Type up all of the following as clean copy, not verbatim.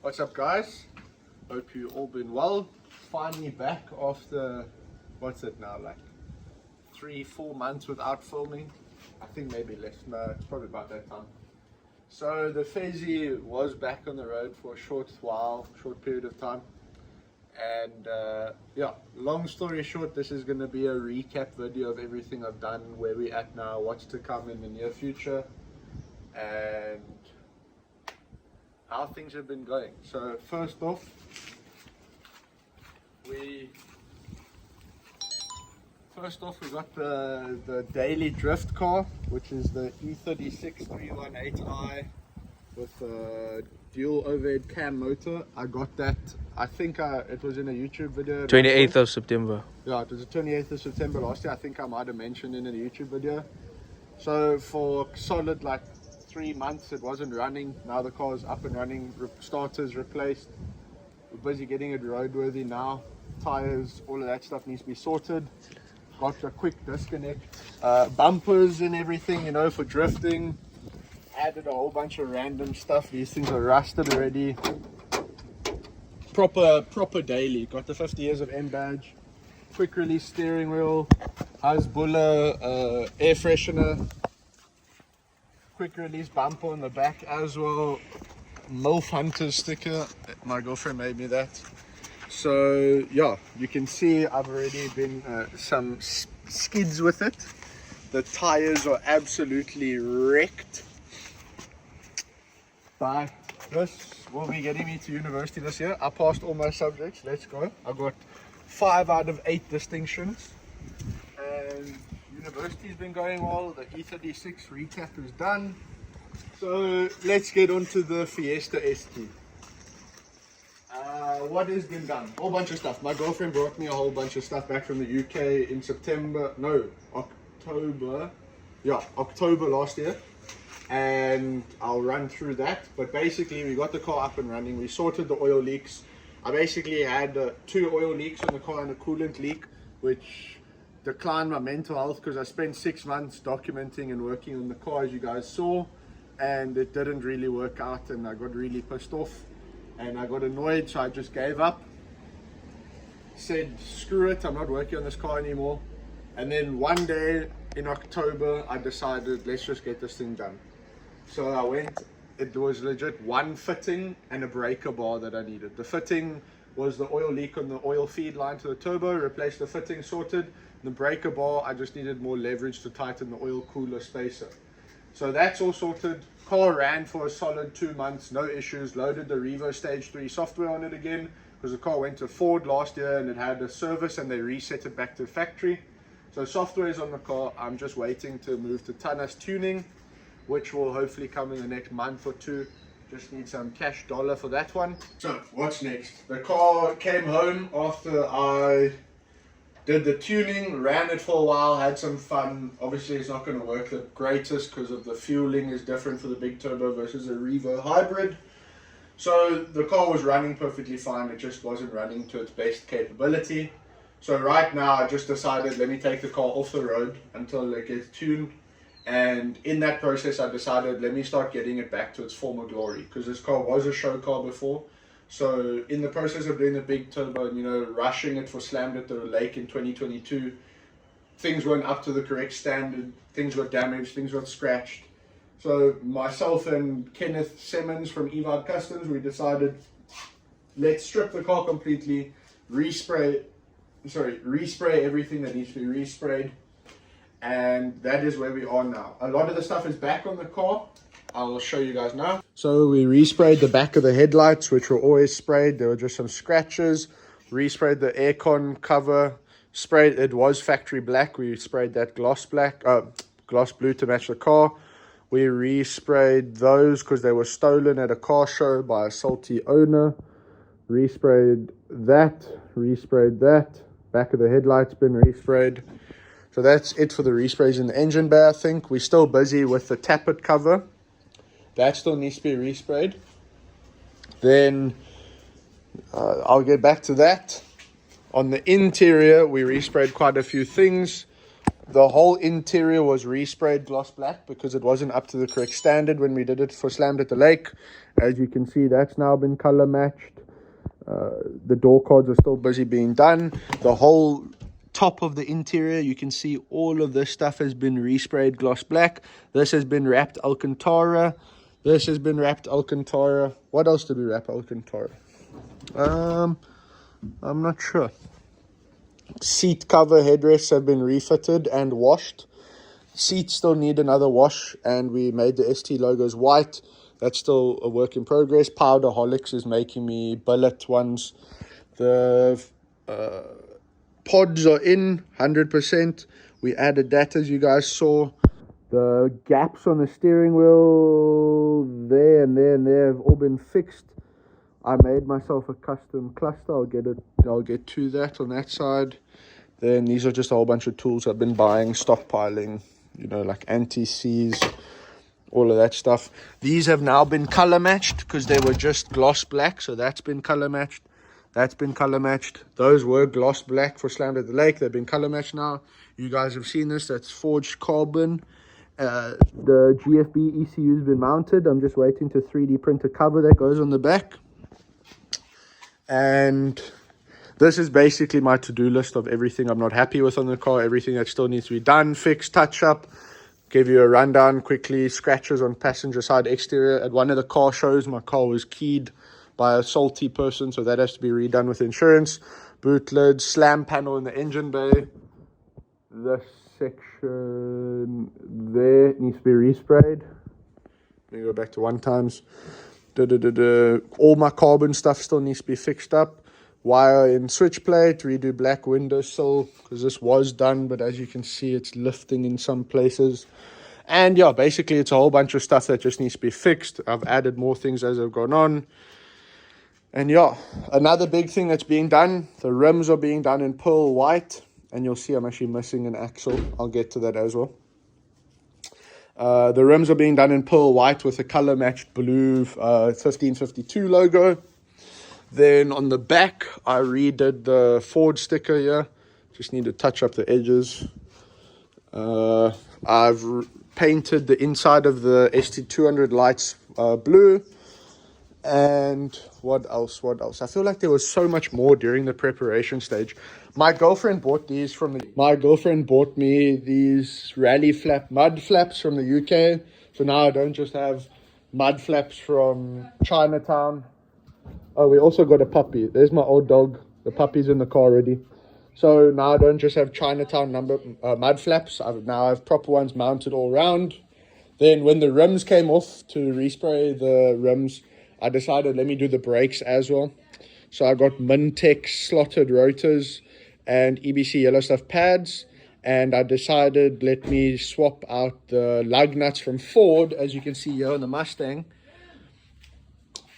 What's up, guys? Hope you all been well. Finally back after, what's it now, like 3-4 months without filming. I think maybe less. No, it's probably about that time. So the Fezzy was back on the road for a short period of time. And yeah, long story short, this is going to be a recap video of everything I've done, where we're at now, what's to come in the near future, and how things have been going. So first off, we got the daily drift car, which is the E36 318i with a dual overhead cam motor. I got that, I think it was in a YouTube video. 28th of September. Yeah, it was the 28th of September last year. I think I might have mentioned in a YouTube video. So for solid like 3 months it wasn't running. Now the car's up and running, starters replaced. We're busy getting it roadworthy now. Tires, all of that stuff needs to be sorted. Got a quick disconnect, bumpers and everything, you know, for drifting. Added a whole bunch of random stuff. These things are rusted already. Proper daily. Got the 50 years of M badge. Quick release steering wheel. Hasbulla air freshener. Quick release bumper on the back as well. MILF Hunter sticker. My girlfriend made me that. So yeah, you can see I've already been some skids with it. The tires are absolutely wrecked. But this will be getting me to university this year. I passed all my subjects. Let's go. I got 5 out of 8 distinctions. And university's been going well. The E36 recap is done. So let's get on to the Fiesta ST. What has been done? A whole bunch of stuff. My girlfriend brought me a whole bunch of stuff back from the UK in October last year. And I'll run through that. But basically we got the car up and running. We sorted the oil leaks. I basically had 2 oil leaks on the car and a coolant leak, which declined my mental health because I spent 6 months documenting and working on the car, as you guys saw, and it didn't really work out, and I got really pissed off and I got annoyed, so I just gave up. Said screw it, I'm not working on this car anymore. And then one day in October I decided, let's just get this thing done. So I went. It was legit one fitting and a breaker bar that I needed. The fitting was the oil leak on the oil feed line to the turbo. Replaced the fitting, sorted. The breaker bar, I just needed more leverage to tighten the oil cooler spacer. So that's all sorted. Car ran for a solid 2 months, no issues. Loaded the Revo Stage 3 software on it again, because the car went to Ford last year and it had a service and they reset it back to factory. So software is on the car. I'm just waiting to move to Tanas tuning, which will hopefully come in the next month or 2. Just need some cash dollar for that one. So what's next? The car came home after I did the tuning, ran it for a while, had some fun. Obviously it's not going to work the greatest because of the fueling is different for the big turbo versus a Revo hybrid. So the car was running perfectly fine, it just wasn't running to its best capability. So right now I just decided, let me take the car off the road until it gets tuned. And in that process I decided, let me start getting it back to its former glory, because this car was a show car before. So in the process of doing the big turbo and, you know, rushing it for Slammed at the Lake in 2022, things weren't up to the correct standard, things got damaged, things got scratched. So myself and Kenneth Simmons from Evide Customs, we decided, let's strip the car completely, respray everything that needs to be resprayed. And that is where we are now. A lot of the stuff is back on the car. I'll show you guys now. So we resprayed the back of the headlights, which were always sprayed. There were just some scratches. Resprayed the aircon cover. Sprayed, it was factory black. We sprayed that gloss blue to match the car. We resprayed those because they were stolen at a car show by a salty owner. Resprayed that. Back of the headlights been resprayed. So that's it for the resprays in the engine bay, I think. We're still busy with the tappet cover. That still needs to be resprayed. Then I'll get back to that. On the interior, we resprayed quite a few things. The whole interior was resprayed gloss black because it wasn't up to the correct standard when we did it for Slammed at the Lake. As you can see, that's now been color matched. The door cards are still busy being done. The whole top of the interior, you can see all of this stuff has been resprayed gloss black. This has been wrapped Alcantara. This has been wrapped Alcantara. What else did we wrap Alcantara? I'm not sure. Seat cover headrests have been refitted and washed. Seats still need another wash, and we made the ST logos white. That's still a work in progress. Powderholics is making me billet ones. The pods are in 100%. We added that, as you guys saw. The gaps on the steering wheel there and there and there have all been fixed. I made myself a custom cluster. I'll get to that on that side. Then these are just a whole bunch of tools I've been buying, stockpiling, you know, like anti-seize, all of that stuff. These have now been color matched because they were just gloss black, so that's been color matched. That's been color matched. Those were gloss black for Slammed at the Lake. They've been color matched now. You guys have seen this. That's forged carbon. The GFB ECU has been mounted. I'm just waiting to 3D print a cover that goes on the back. And this is basically my to-do list of everything I'm not happy with on the car, everything that still needs to be done, fixed, touch up. Give you a rundown quickly. Scratches on passenger side exterior. At one of the car shows, my car was keyed by a salty person, so that has to be redone with insurance. Boot lid, slam panel in the engine bay. This section there needs to be resprayed. Let me go back to one times. All my carbon stuff still needs to be fixed up. Wire in switch plate, redo black windowsill because this was done, but as you can see, it's lifting in some places. And yeah, basically it's a whole bunch of stuff that just needs to be fixed. I've added more things as I've gone on. And yeah, another big thing that's being done, the rims are being done in pearl white, and you'll see I'm actually missing an axle. I'll get to that as well. The rims are being done in pearl white with a color matched blue 1552 logo. Then on the back, I redid the Ford sticker here. Just need to touch up the edges. I've painted the inside of the ST200 lights blue. And what else? I feel like there was so much more during the preparation stage. My girlfriend bought me these rally flap mud flaps from the UK. So now I don't just have mud flaps from Chinatown. Oh, we also got a puppy. There's my old dog. The puppy's in the car already. So now I don't just have Chinatown mud flaps. I have proper ones mounted all around. Then when the rims came off to respray the rims, I decided let me do the brakes as well. So I got Mintex slotted rotors and EBC yellow stuff pads. And I decided let me swap out the lug nuts from Ford, as you can see here on the Mustang.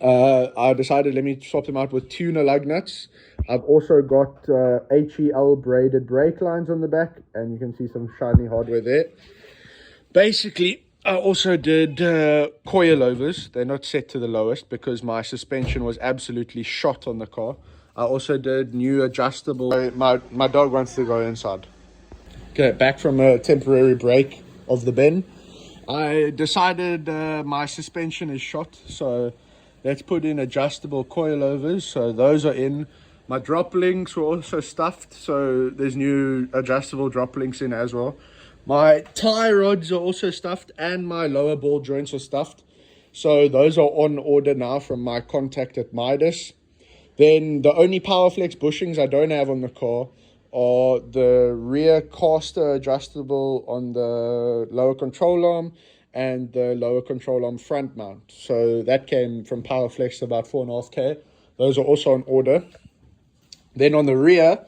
I decided let me swap them out with tuner lug nuts. I've also got HEL braided brake lines on the back, and you can see some shiny hardware there. Basically, I also did coilovers. They're not set to the lowest because my suspension was absolutely shot on the car. I also did new adjustable. My dog wants to go inside. Okay, back from a temporary break of the bin. I decided my suspension is shot, so let's put in adjustable coilovers. So those are in. My drop links were also stuffed, so there's new adjustable drop links in as well. My tie rods are also stuffed, and my lower ball joints are stuffed. So those are on order now from my contact at Midas. Then the only Powerflex bushings I don't have on the car are the rear caster adjustable on the lower control arm and the lower control arm front mount. So that came from Powerflex, about 4.5K. Those are also on order. Then on the rear,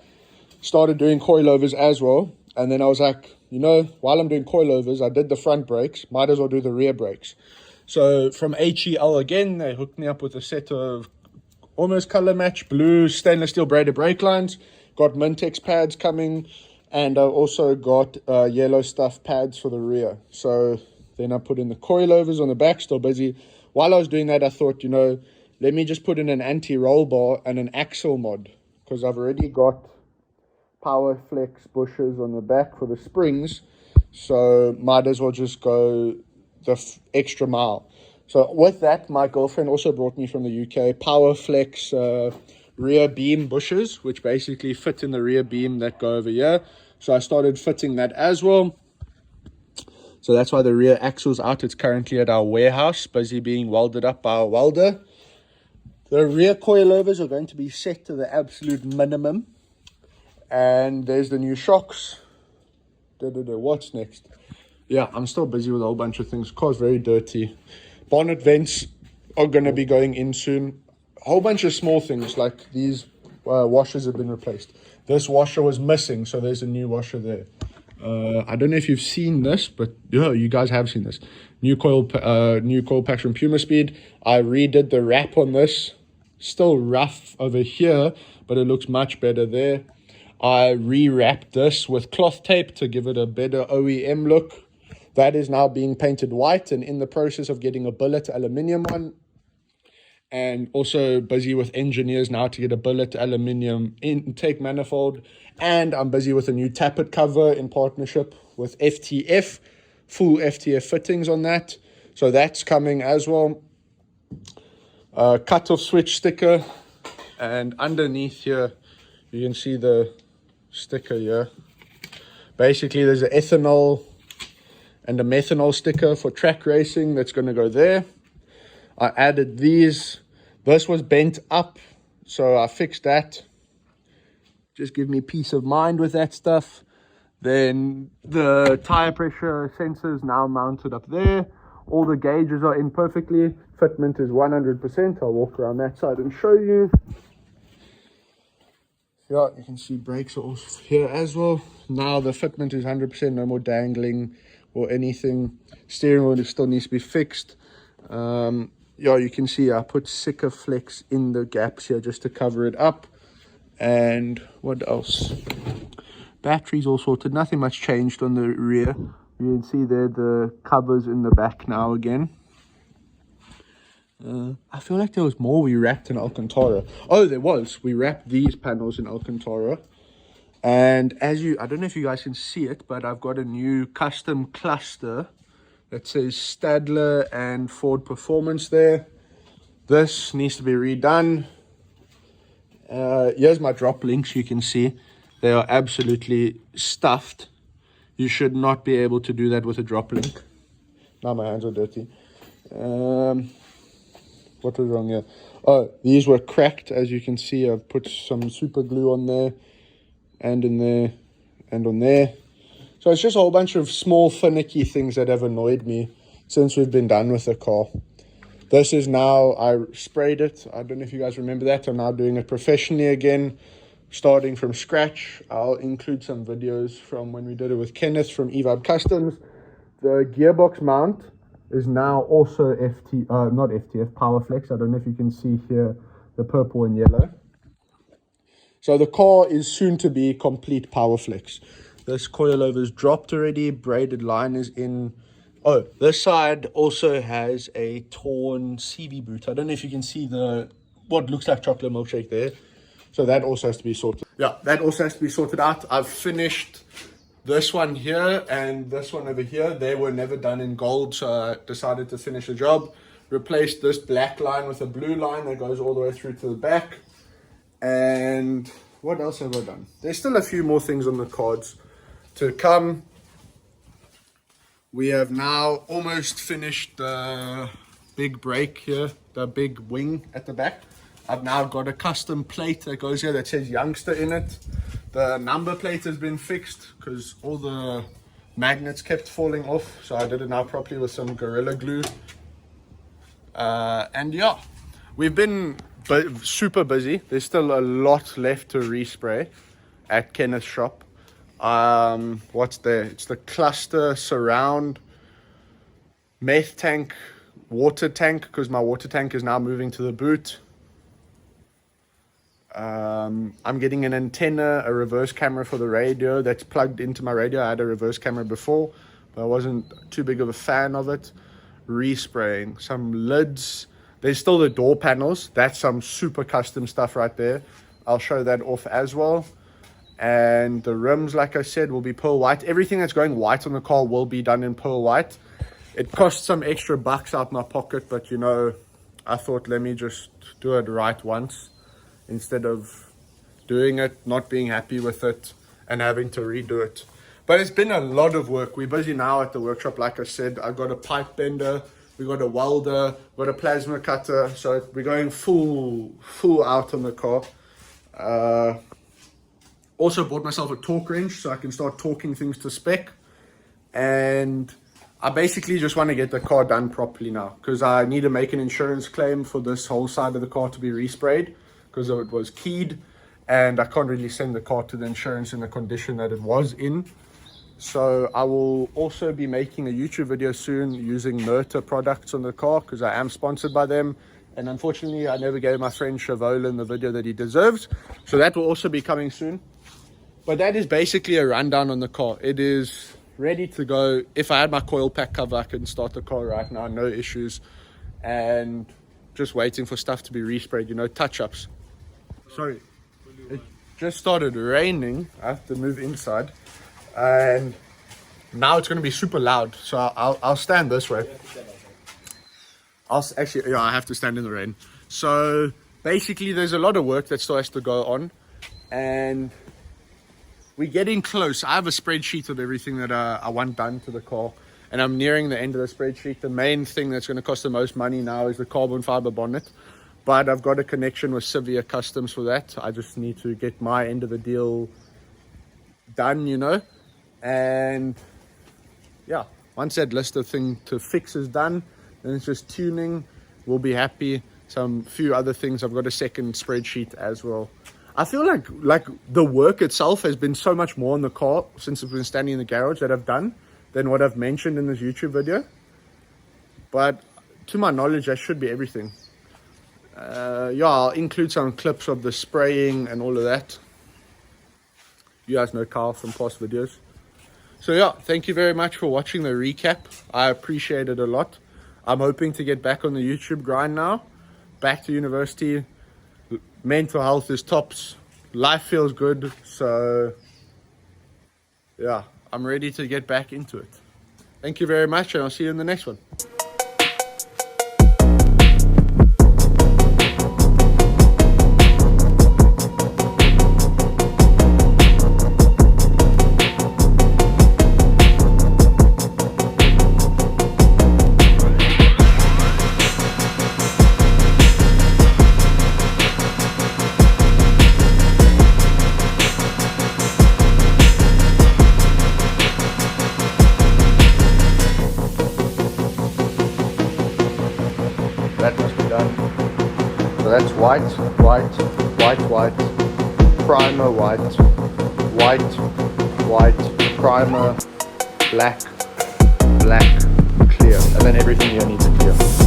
started doing coilovers as well. And then I was like, you know, while I'm doing coilovers, I did the front brakes, might as well do the rear brakes. So from HEL again, they hooked me up with a set of almost color match blue stainless steel braided brake lines. Got Mintex pads coming, and I also got yellow stuff pads for the rear. So then I put in the coilovers on the back, still busy. While I was doing that, I thought, you know, let me just put in an anti-roll bar and an axle mod, because I've already got power flex bushers on the back for the springs, so might as well just go the extra mile. So with that, my girlfriend also brought me from the UK power flex rear beam bushers, which basically fit in the rear beam that go over here. So I started fitting that as well. So that's why the rear axle's out. It's currently at our warehouse, busy being welded up by our welder. The rear coilovers are going to be set to the absolute minimum. And there's the new shocks. What's next? Yeah, I'm still busy with a whole bunch of things. Car's very dirty. Bonnet vents are going to be going in soon. A whole bunch of small things, like these washers have been replaced. This washer was missing, so there's a new washer there. I don't know if you've seen this, but yeah, you guys have seen this. New coil packs from Puma Speed. I redid the wrap on this. Still rough over here, but it looks much better there. I rewrapped this with cloth tape to give it a better OEM look. That is now being painted white and in the process of getting a billet aluminium one. And also busy with engineers now to get a billet aluminium intake manifold. And I'm busy with a new tappet cover in partnership with FTF. Full FTF fittings on that. So that's coming as well. Cut-off switch sticker. And underneath here, you can see the sticker here. Basically, there's an ethanol and a methanol sticker for track racing that's going to go there. I added these. This was bent up, so I fixed that. Just give me peace of mind with that stuff. Then the tire pressure sensors now mounted up there. All the gauges are in perfectly. Fitment is 100%. I'll walk around that side and show you. Yeah, you can see brakes are also here as well. Now the fitment is 100%, no more dangling or anything. Steering wheel still needs to be fixed. Yeah, you can see I put Sikaflex in the gaps here just to cover it up. And what else? Batteries all sorted. Nothing much changed on the rear. You can see there the covers in the back now again. I feel like there was more we wrapped in Alcantara. Oh, there was. We wrapped these panels in Alcantara. And I don't know if you guys can see it, but I've got a new custom cluster that says Stadler and Ford Performance there. This needs to be redone. Here's my drop links. You can see they are absolutely stuffed. You should not be able to do that with a drop link. Now my hands are dirty. What was wrong here? Oh, these were cracked. As you can see, I've put some super glue on there and in there and on there. So it's just a whole bunch of small finicky things that have annoyed me since we've been done with the car. This is now, I sprayed it. I don't know if you guys remember that. I'm now doing it professionally again, starting from scratch. I'll include some videos from when we did it with Kenneth from eVibe Customs. The gearbox mount is now also not FTF, PowerFlex. I don't know if you can see here the purple and yellow. So the car is soon to be complete PowerFlex. This coilover is dropped already. Braided line is in. Oh, this side also has a torn CV boot. I don't know if you can see what looks like chocolate milkshake there. So that also has to be sorted. Yeah, that also has to be sorted out. I've finished this one here and this one over here. They were never done in gold, so I decided to finish the job. Replaced this black line with a blue line that goes all the way through to the back. And what else have I done? There's still a few more things on the cards to come. We have now almost finished the big brake here, the big wing at the back. I've now got a custom plate that goes here that says Youngster in it. The number plate has been fixed because all the magnets kept falling off. So I did it now properly with some Gorilla Glue. And yeah, we've been super busy. There's still a lot left to respray at Kenneth's shop. What's there? It's the cluster surround meth tank, water tank, because my water tank is now moving to the boot. I'm getting an antenna, a reverse camera for the radio that's plugged into my radio. I had a reverse camera before, but I wasn't too big of a fan of it. Respraying some lids. There's still the door panels. That's some super custom stuff right there. I'll show that off as well. And the rims, like I said, will be pearl white. Everything that's going white on the car will be done in pearl white. It costs some extra bucks out my pocket, but you know, I thought let me just do it right once instead of doing it, not being happy with it, and having to redo it. But it's been a lot of work. We're busy now at the workshop. Like I said, I've got a pipe bender, we got a welder, got a plasma cutter, so we're going full out on the car. Also bought myself a torque wrench so I can start torquing things to spec. And I basically just want to get the car done properly now, because I need to make an insurance claim for this whole side of the car to be resprayed because it was keyed, and I can't really send the car to the insurance in the condition that it was in. So I will also be making a YouTube video soon using Merta products on the car, because I am sponsored by them. And unfortunately, I never gave my friend Chavolan the video that he deserves. So that will also be coming soon. But that is basically a rundown on the car. It is ready to go. If I had my coil pack cover, I can start the car right now, no issues. And just waiting for stuff to be resprayed, you know, touch-ups. Sorry, it just started raining. I have to move inside. And now it's going to be super loud, so I'll stand this way. Actually, yeah, I have to stand in the rain. So basically there's a lot of work that still has to go on, and we're getting close. I have a spreadsheet of everything that I want done to the car, and I'm nearing the end of the spreadsheet. The main thing that's going to cost the most money now is the carbon fiber bonnet, but I've got a connection with Severe Customs for that. I just need to get my end of the deal done, you know. And yeah, once that list of things to fix is done, then it's just tuning. We'll be happy. Some few other things. I've got a second spreadsheet as well. I feel like the work itself has been so much more on the car since it's been standing in the garage that I've done than what I've mentioned in this YouTube video. But to my knowledge, that should be everything. Yeah, I'll include some clips of the spraying and all of that. You guys know Carl from past videos. So yeah, thank you very much for watching the recap. I appreciate it a lot. I'm hoping to get back on the YouTube grind now. Back to university. Mental health is tops. Life feels good. So yeah, I'm ready to get back into it. Thank you very much, and I'll see you in the next one. That must be done. So that's white, white, white, white, primer, white, white, white, primer, black, black, clear, and then everything you need to clear.